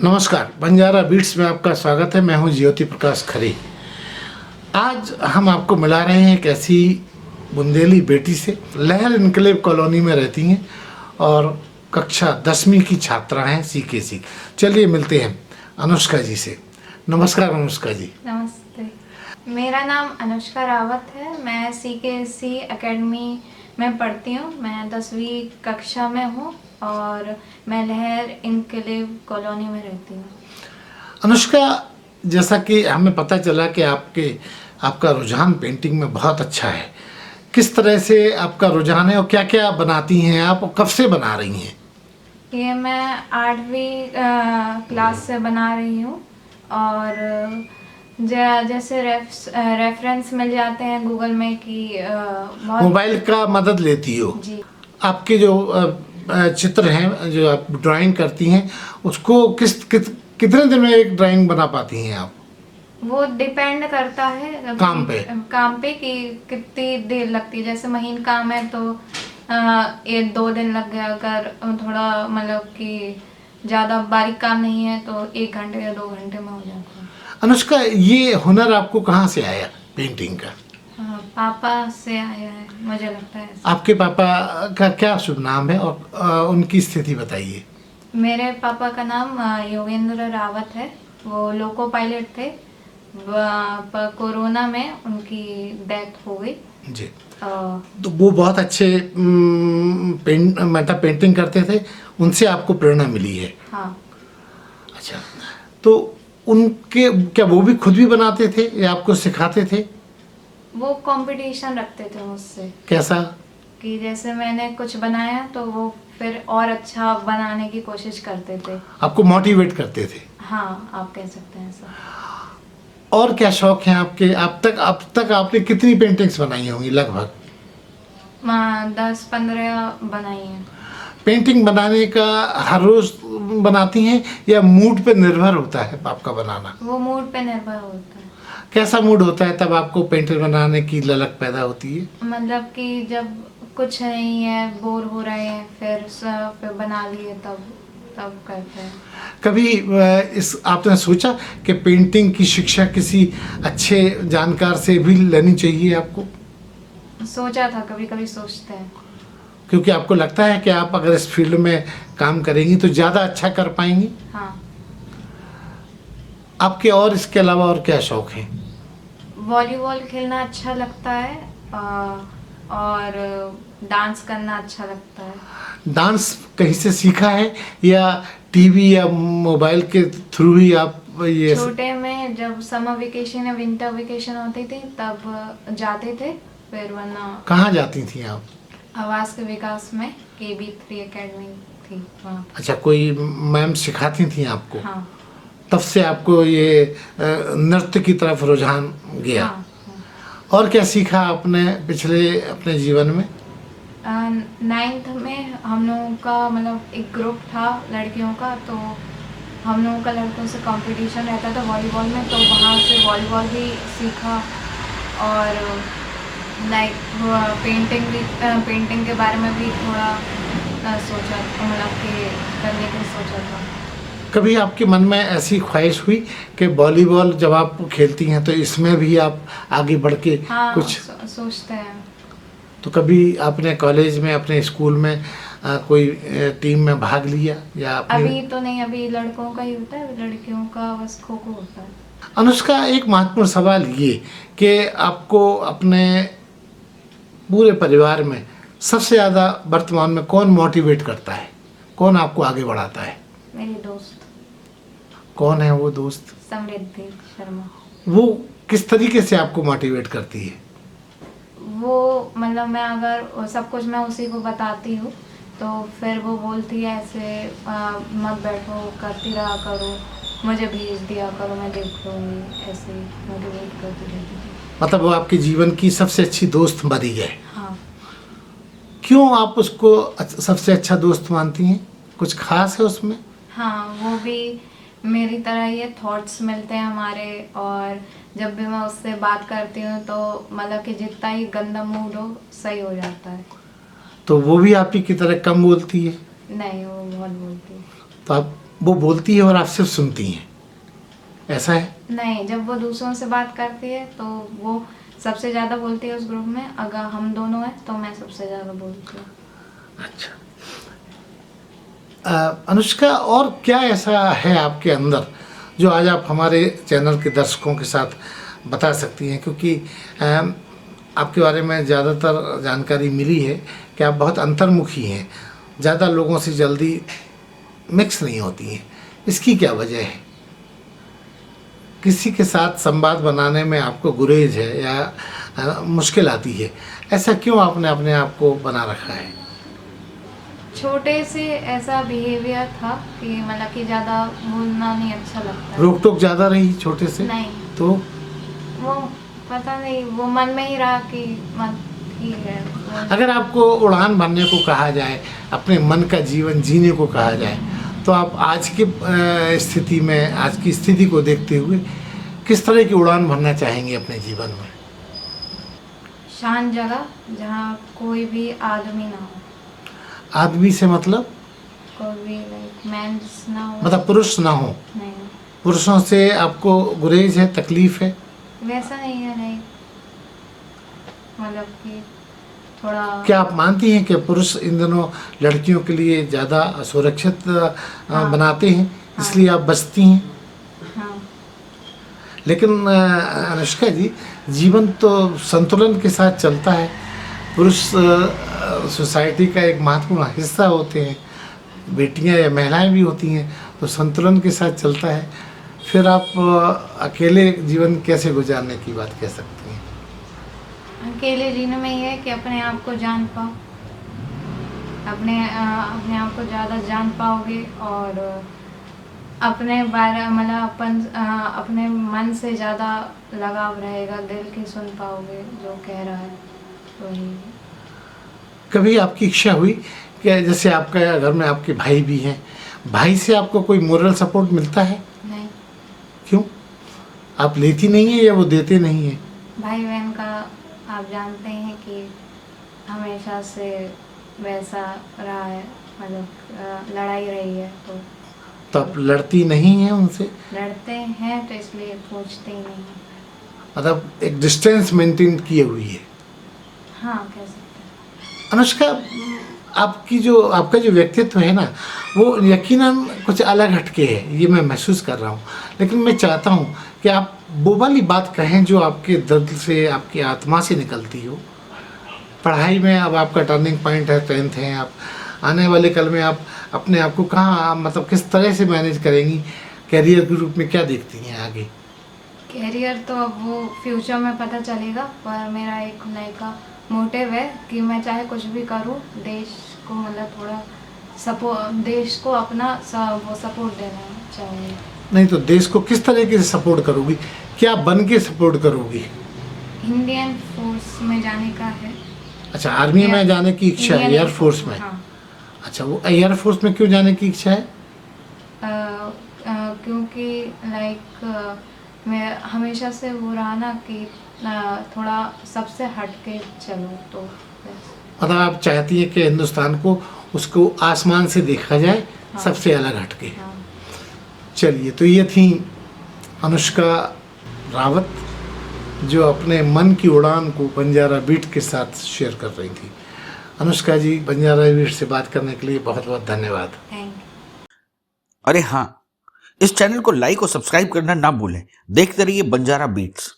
नमस्कार, बंजारा बीट्स में आपका स्वागत है। मैं हूं ज्योति प्रकाश खरे। आज हम आपको मिला रहे हैं एक ऐसी बुंदेली बेटी से, लहर इनकलेव कॉलोनी में रहती हैं और कक्षा 10वीं की छात्रा हैं सीकेसी। चलिए मिलते हैं अनुष्का जी से। नमस्कार अनुष्का जी। नमस्ते, मेरा नाम अनुष्का रावत है। मैं सीकेसी एकेडमी में पढ़ती हूँ। मैं 10वीं कक्षा में हूँ और मैं लहर इनकलेव कॉलोनी में रहती हूँ। अनुष्का, जैसा कि हमें पता चला कि आपका रुझान पेंटिंग में बहुत अच्छा है। किस तरह से आपका रुझान है और क्या क्या बनाती हैं आप और कब से बना रही हैं? ये मैं 8वीं क्लास से बना रही हूँ और जैसे रेफरेंस मिल जाते हैं गूगल में कि बहुत मोबाइल का मदद लेती हो? जी। आपके जो चित्र हैं, जो आप ड्राइंग करती हैं, उसको कितने दिन में एक ड्राइंग बना पाती हैं आप? वो डिपेंड करता है काम पे कि कितनी देर लगती है। जैसे महीन काम है तो 1-2 दिन लग गया। अगर थोड़ा मतलब कि ज़्यादा बारीक काम नहीं है तो 1 घंटे या 2 घंटे में हो जाता है। अनुष्का, ये हुनर आपको कहाँ से आया पेंटिंग का? पापा से आया है, मुझे लगता है ऐसा। आपके पापा का क्या शुभ नाम है और उनकी स्थिति बताइए। मेरे पापा का नाम योगेंद्र रावत है। वो लोको पायलट थे। पर कोरोना में उनकी डेथ हो गई जी। तो वो बहुत अच्छे पेंटिंग करते थे, उनसे आपको प्रेरणा मिली है? हाँ। अच्छा, तो उनके क्या वो भी खुद भी बनाते थे या आपको सिखाते थे? वो कंपटीशन रखते थे मुझसे। कैसा? कि जैसे मैंने कुछ बनाया तो वो फिर और अच्छा बनाने की कोशिश करते थे। आपको मोटिवेट करते थे? हाँ, आप कह सकते हैं ऐसा। और क्या शौक हैं आपके? अब तक आपने कितनी पेंटिंग्स बनाई होंगी लगभग? 10-15 बनाई हैं। पेंटिंग बनाने का हर रोज बनाती हैं या मूड पे निर्भर होता है आपका बनाना? वो मूड पे निर्भर होता है। कैसा मूड होता है तब आपको पेंटिंग बनाने की ललक पैदा होती है? मतलब कि जब कुछ नहीं है, बोर हो रहे हैं, फिर बना लिए तब करते हैं। कभी आपने सोचा कि पेंटिंग की शिक्षा किसी अच्छे जानकार से भी लेनी चाहिए आपको? सोचा था, कभी कभी सोचते हैं। क्योंकि आपको लगता है कि आप अगर इस फील्ड में काम करेंगी तो ज़्यादा अच्छा कर पाएंगी? हाँ। आपके और इसके अलावा और क्या शौक हैं? वॉलीबॉल खेलना अच्छा लगता है और डांस करना अच्छा लगता है। डांस कहीं से सीखा है या टीवी या मोबाइल के थ्रू ही आप ये? छोटे में जब समर वेकेशन या विंटर वेकेशन होती थी तब जाते थे, फिर वरना। कहाँ जाती थी आप? आवास के विकास में KB3 एकेडमी थी वहाँ। अच्छा, कोई मैम सिखाती थी आपको? हाँ। तब से आपको ये नृत्य की तरफ रुझान गया? हाँ। और क्या सीखा आपने पिछले अपने जीवन में? 9th में हम लोगों का मतलब एक ग्रुप था लड़कियों का, तो हम लोगों का लड़कों से कंपटीशन रहता था वॉलीबॉल में, तो वहाँ से वॉलीबॉल भी सीखा और लाइक पेंटिंग के बारे में भी थोड़ा सोचा, मतलब कि करने की सोचा था। कभी आपके मन में ऐसी ख्वाहिश हुई कि वॉलीबॉल जब आप खेलती हैं तो इसमें भी आप आगे बढ़ के कुछ? सोचते हैं। तो कभी आपने कॉलेज में, अपने स्कूल में कोई टीम में भाग लिया या अभी तो नहीं, अभी लड़कों का ही होता है, लड़कियों का बस खो-खो होता है। अनुष्का, एक महत्वपूर्ण सवाल ये कि आपको अपने पूरे परिवार में सबसे ज़्यादा वर्तमान में कौन मोटिवेट करता है, कौन आपको आगे बढ़ाता है? मेरी दोस्त। कौन है वो दोस्त? समृद्धि शर्मा। वो किस तरीके से आपको मोटिवेट करती है? वो मतलब मैं अगर सब कुछ मैं उसी को बताती हूँ तो फिर वो बोलती है ऐसे मत बैठो, करती रहा करो, मुझे भेज दिया करो, मैं देख लूँगी, ऐसे मोटिवेट करती रहती थी। मतलब वो आपके जीवन की सबसे अच्छी दोस्त बनी है? हाँ। क्यों आप उसको सबसे अच्छा दोस्त मानती हैं? कुछ खास है उसमें? हाँ, वो भी मेरी तरह ही थॉट्स मिलते हैं हमारे, और जब भी मैं उससे बात करती हूँ तो मतलब कि जितना ही गंदा मूड हो सही हो जाता है। तो वो भी आप ही की तरह कम बोलती है? नहीं, वो बहुत बोलती है। तो आप वो बोलती है और आप सिर्फ सुनती हैं, ऐसा है? नहीं, जब वो दूसरों से बात करती है तो वो सबसे ज़्यादा बोलती है उस ग्रुप में। अगर हम दोनों हैं तो मैं सबसे ज़्यादा बोलती हूँ। अच्छा। अनुष्का, और क्या ऐसा है आपके अंदर जो आज आप हमारे चैनल के दर्शकों के साथ बता सकती हैं? क्योंकि आपके बारे में ज़्यादातर जानकारी मिली है कि आप बहुत अंतर्मुखी हैं, ज़्यादा लोगों से जल्दी मिक्स नहीं होती हैं। इसकी क्या वजह है? किसी के साथ संवाद बनाने में आपको गुरेज है या मुश्किल आती है? ऐसा क्यों आपने अपने आप को बना रखा है? छोटे से ऐसा बिहेवियर था कि मतलब कि ज़्यादा बोलना नहीं अच्छा लगता है। रोक टोक ज़्यादा रही छोटे से? नहीं, तो वो पता नहीं, वो मन में ही रहा कि मन ठीक है। अगर आपको उड़ान भरने को कहा जाए, अपने मन का जीवन जीने को कहा जाए, तो आप आज की स्थिति में, आज की स्थिति को देखते हुए किस तरह की उड़ान भरना चाहेंगे अपने जीवन में? शांत जगह जहाँ कोई भी आदमी ना हो। आदमी से मतलब? कोई भी लाइक मैंस ना हो। मतलब पुरुष ना हो? नहीं, पुरुषों से आपको गुरेज है, तकलीफ है? वैसा नहीं है। लाइक मतलब कि थोड़ा। क्या आप मानती हैं कि पुरुष इन दिनों लड़कियों के लिए ज़्यादा सुरक्षित बनाते हैं, इसलिए आप बचती हैं? हाँ, लेकिन अनुष्का जी, जीवन तो संतुलन के साथ चलता है। पुरुष सोसाइटी का एक महत्वपूर्ण हिस्सा होते हैं, बेटियां या महिलाएं भी होती हैं, तो संतुलन के साथ चलता है। फिर आप अकेले जीवन कैसे गुजारने की बात कह सकती हैं? अकेले जीने में ये है कि अपने आप को जान पाओ, अपने आप को ज़्यादा जान पाओगे और अपने बारे मतलब अपने मन से ज़्यादा लगाव रहेगा, दिल की सुन पाओगे जो कह रहा है वही। कभी आपकी इच्छा हुई कि जैसे आपका घर में आपके भाई भी हैं, भाई से आपको कोई मोरल सपोर्ट मिलता है? नहीं, क्यों? आप लेती नहीं है या वो देते नहीं है? भाई बहन का आप जानते हैं कि हमेशा से वैसा रहा है, मतलब लड़ाई रही है। तो आप लड़ती नहीं हैं उनसे? लड़ते हैं तो इसलिए पूछते ही नहीं। मतलब एक डिस्टेंस मेंटेन किए हुई है? हाँ, कह सकते हैं। अनुष्का, आपका जो व्यक्तित्व है ना, वो यकीनन कुछ अलग हटके है, ये मैं महसूस कर रहा हूँ। लेकिन मैं चाहता हूँ कि आप वो वाली बात कहें जो आपके दिल से, आपकी आत्मा से निकलती हो। पढ़ाई में अब आपका टर्निंग पॉइंट है, 10th हैं आप, आने वाले कल में आप अपने आप को कहाँ, मतलब किस तरह से मैनेज करेंगी? कैरियर के रूप में क्या देखती हैं आगे? कैरियर तो अब वो फ्यूचर में पता चलेगा, पर मेरा एक नया मोटिव है कि मैं चाहे कुछ भी करूं, देश को मतलब थोड़ा सपोर्ट, देश को अपना वो सपोर्ट देना चाहिए। नहीं तो देश को किस तरीके से सपोर्ट करोगी? क्या बन के सपोर्ट करोगी? इंडियन फोर्स में जाने का है। अच्छा, आर्मी में जाने की इच्छा है, एयर फोर्स में? हाँ। अच्छा, वो एयर फोर्स में क्यों जाने की इच्छा है? क्योंकि लाइक मैं हमेशा से वो रहा ना कि थोड़ा सबसे हट के चलो, तो मतलब आप चाहती हैं कि हिंदुस्तान को, उसको आसमान से देखा जाए, हाँ। सबसे अलग हटके। हाँ। चलिए, तो ये थी अनुष्का रावत, जो अपने मन की उड़ान को बंजारा बीट के साथ शेयर कर रही थी। अनुष्का जी, बंजारा बीट से बात करने के लिए बहुत बहुत धन्यवाद। Thank you. अरे हाँ, इस चैनल को लाइक और सब्सक्राइब करना ना भूलें। देखते रहिए बंजारा बीट्स।